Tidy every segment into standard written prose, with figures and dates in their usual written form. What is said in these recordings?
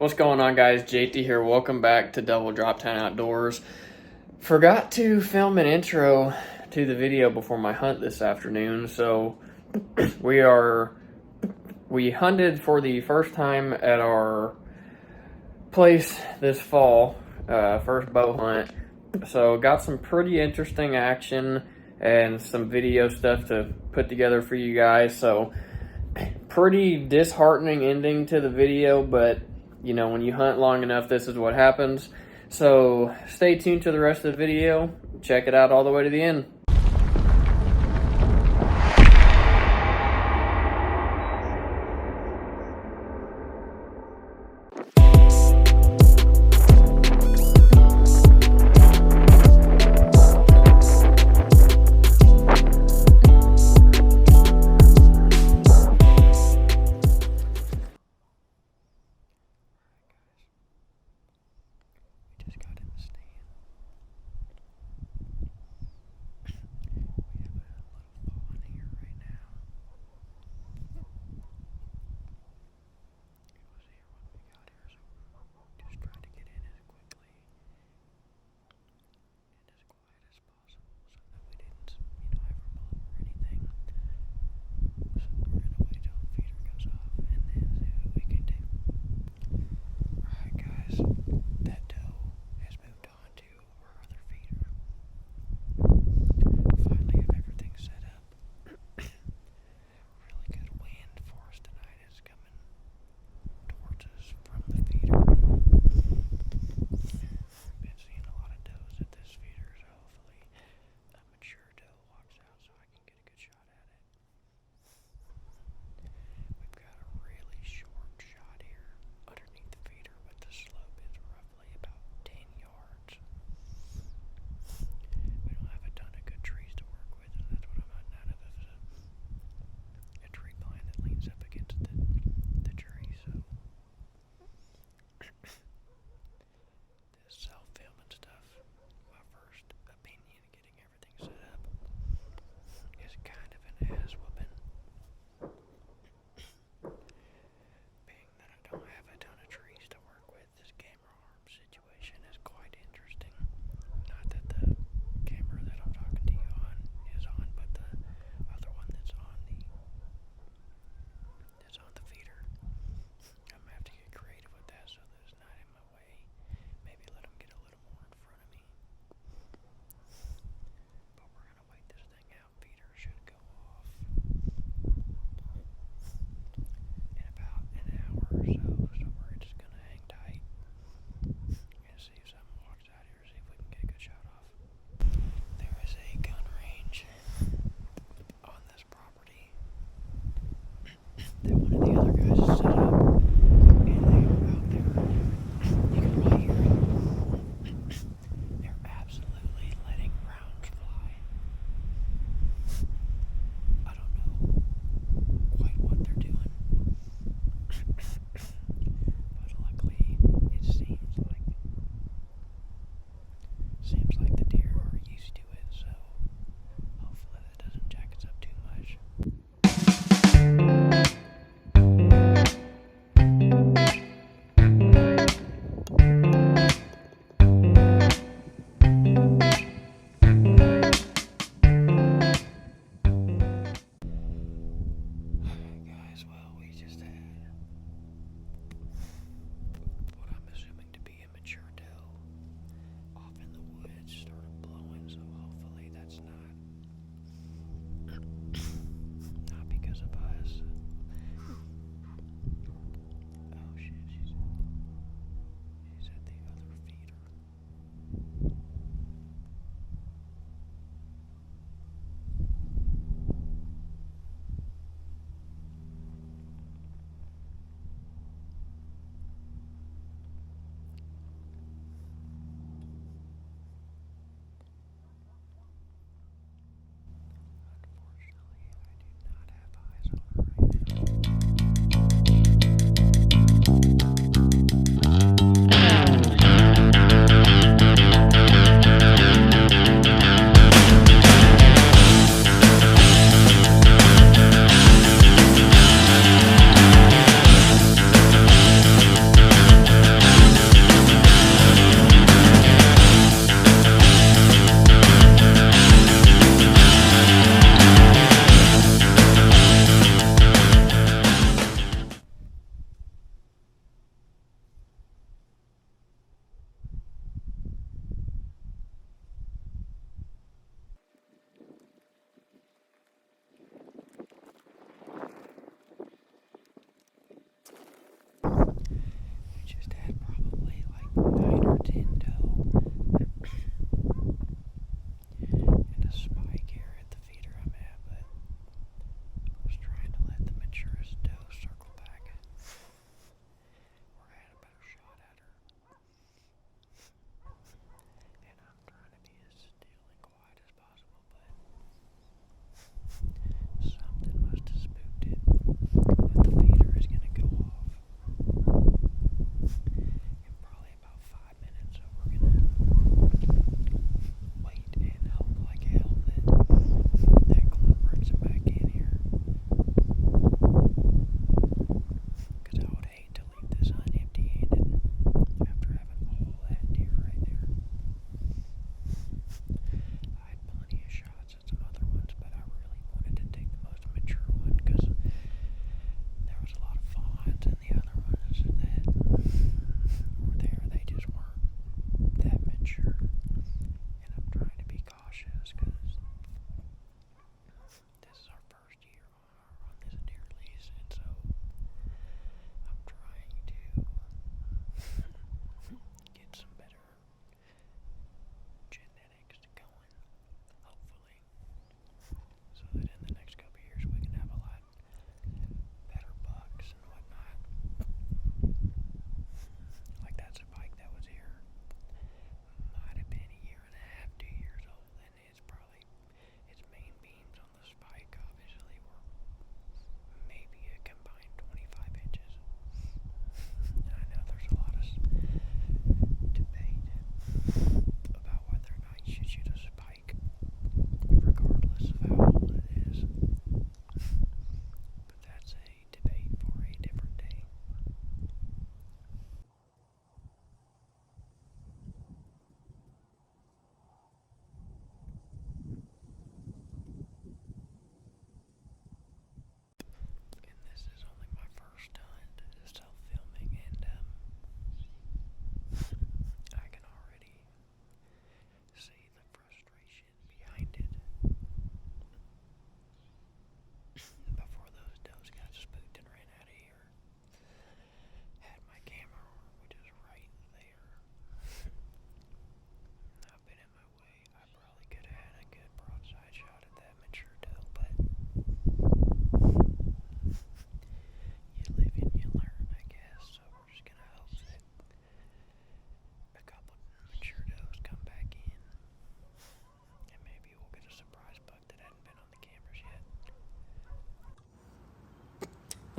What's going on, guys? JT here. Welcome back to Double Drop 10 Outdoors. Forgot to film an intro to the video before my hunt this afternoon, so we hunted for the first time at our place this fall, first bow hunt. So got some pretty interesting action and some video stuff to put together for you guys. So pretty disheartening ending to the video, but you know, when you hunt long enough, this is what happens. So stay tuned to the rest of the video. Check it out all the way to the end.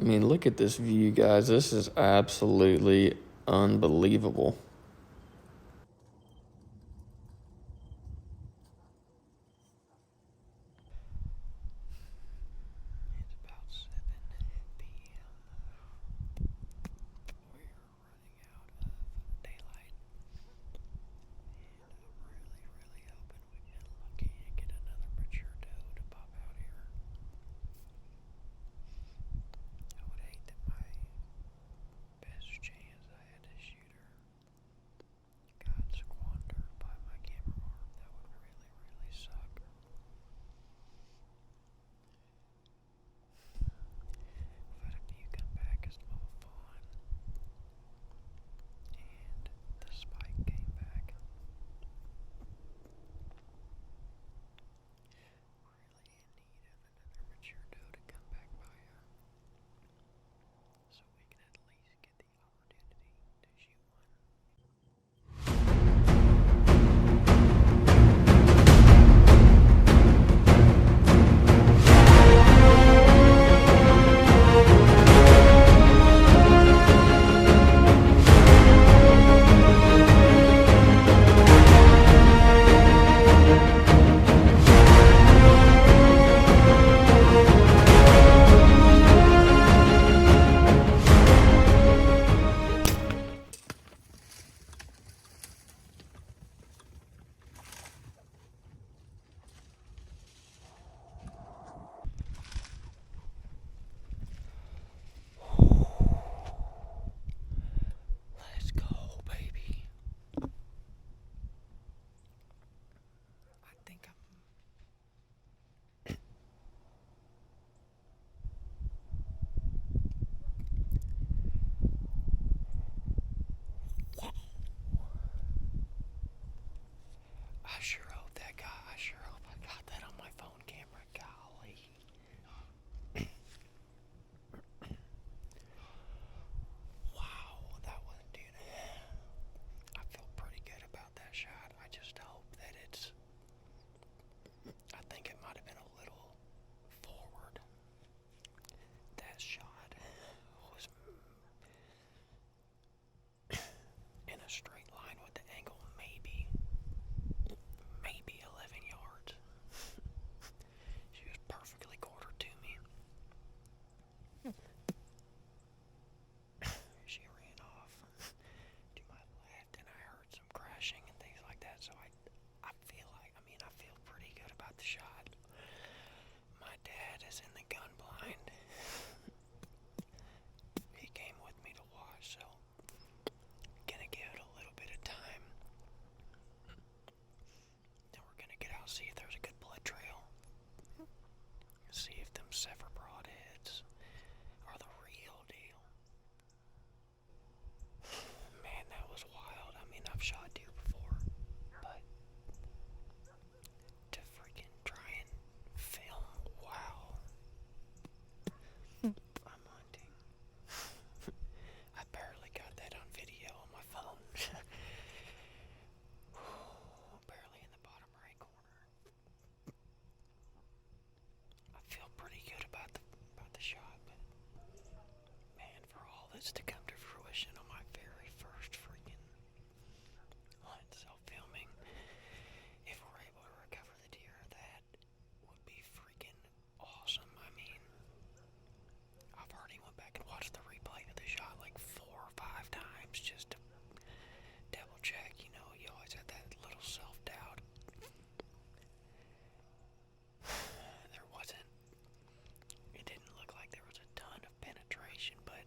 I mean, look at this view, guys. This is absolutely unbelievable. It's about 7 p.m. We're running out of daylight. And I'm really hoping we get lucky and get another mature doe to pop out here. I would hate that my best chance I had to shoot her got squandered by my camera arm. That would really suck. But if you come back as small fawn and the spike came back, really in need of another mature doe to come back by her, so we can at least get the opportunity to shoot one. Let's go, baby. I think I sure hope I got that on my phone camera. Golly. Wow, that was, dude. I feel pretty good about that shot. I just hope that I think it might have been a little forward. That shot was in a straight line with the angle, maybe 11 yards. She was perfectly quartered to me. She ran off to my left, and I heard some crashing and things like that. So I feel pretty good about the shot. My dad is in the gun blind. He came with me to watch, so gonna give it a little bit of time. Then we're gonna get out, see if there's a good blood trail. See if them sever broadheads are the real deal. Man, that was wild. I mean, I've shot deer before, but to freaking try and film, wow. I'm hunting. I barely got that on video on my phone. Barely in the bottom right corner. I feel pretty good about the shot, but man, for all this to come to fruition on my very first freaking hunt, self-filming, if we're able to recover the deer, that would be freaking awesome. I mean, I've already went back and watched the replay of the shot like 4 or 5 times just to double check. You know, you always have that little self-doubt. It didn't look like there was a ton of penetration, but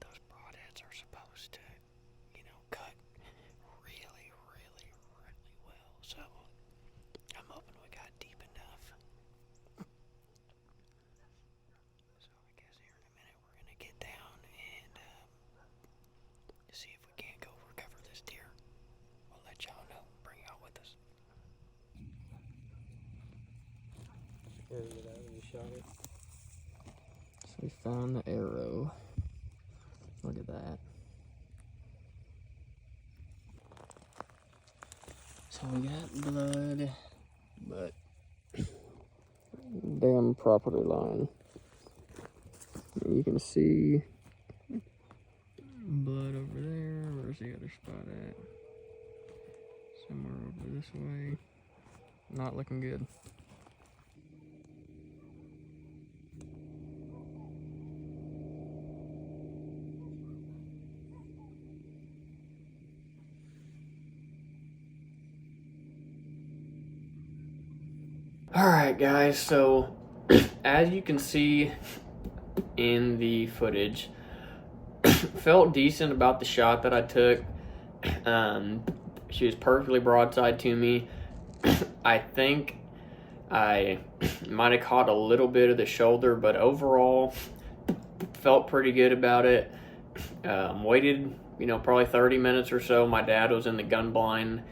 those broadheads are supposed to, cut really well. So I'm hoping we got deep enough. So I guess here in a minute we're gonna get down and see if we can't go recover this deer. We'll let y'all know. Bring y'all with us. So we found the arrow. Look at that. So we got blood, but damn property line. You can see blood over there. Where's the other spot at? Somewhere over this way. Not looking good. Alright guys, so as you can see in the footage, felt decent about the shot that I took. She was perfectly broadside to me. I think I might have caught a little bit of the shoulder, but overall felt pretty good about it. Waited, probably 30 minutes or so. My dad was in the gun blind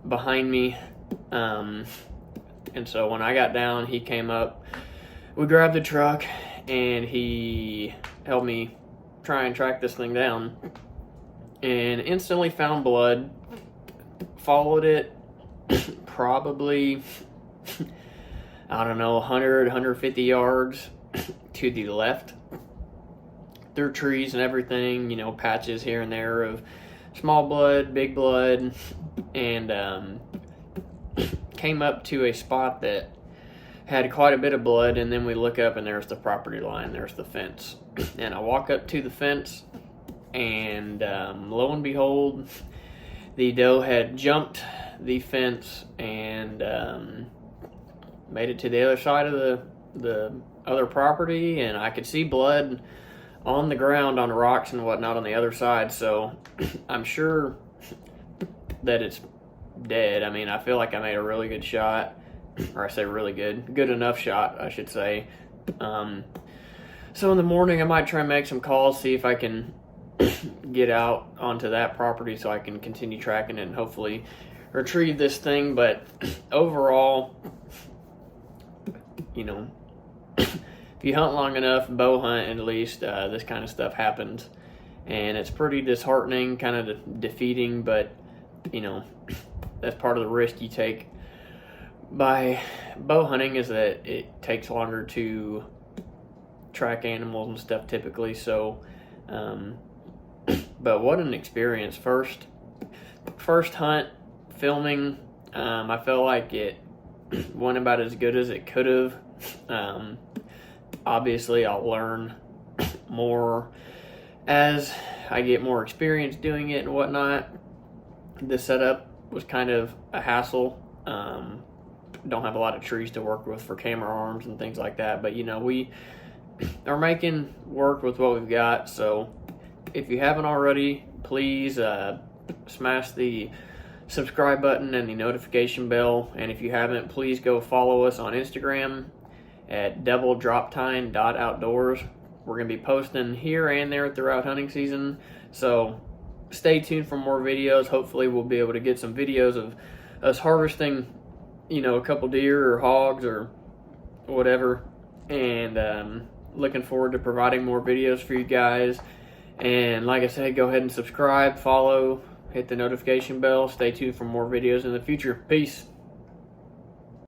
behind me. And so when I got down, he came up. We grabbed the truck, and he helped me try and track this thing down. And instantly found blood. Followed it probably, I don't know, 100, 150 yards to the left. Through trees and everything, patches here and there of small blood, big blood, and came up to a spot that had quite a bit of blood, and then we look up and there's the property line, there's the fence. And I walk up to the fence, and lo and behold, the doe had jumped the fence and made it to the other side of the other property, and I could see blood on the ground, on rocks and whatnot on the other side. So I'm sure that it's dead. I mean, I feel like I made a really good shot, or I say really good enough shot, I should say. So in the morning, I might try and make some calls, see if I can get out onto that property so I can continue tracking it and hopefully retrieve this thing. But overall, if you hunt long enough, bow hunt at least, this kind of stuff happens, and it's pretty disheartening, kind of defeating, but that's part of the risk you take by bow hunting, is that it takes longer to track animals and stuff typically. So but what an experience. First hunt filming. I felt like it went about as good as it could have. Obviously I'll learn more as I get more experience doing it and whatnot. The setup was kind of a hassle. Don't have a lot of trees to work with for camera arms and things like that, but we are making work with what we've got. So if you haven't already, please smash the subscribe button and the notification bell. And if you haven't, please go follow us on Instagram at doubledroptine.outdoors. We're going to be posting here and there throughout hunting season, so stay tuned for more videos. Hopefully we'll be able to get some videos of us harvesting, a couple deer or hogs or whatever, and looking forward to providing more videos for you guys. And like I said, go ahead and subscribe, follow, hit the notification bell. Stay tuned for more videos in the future. Peace.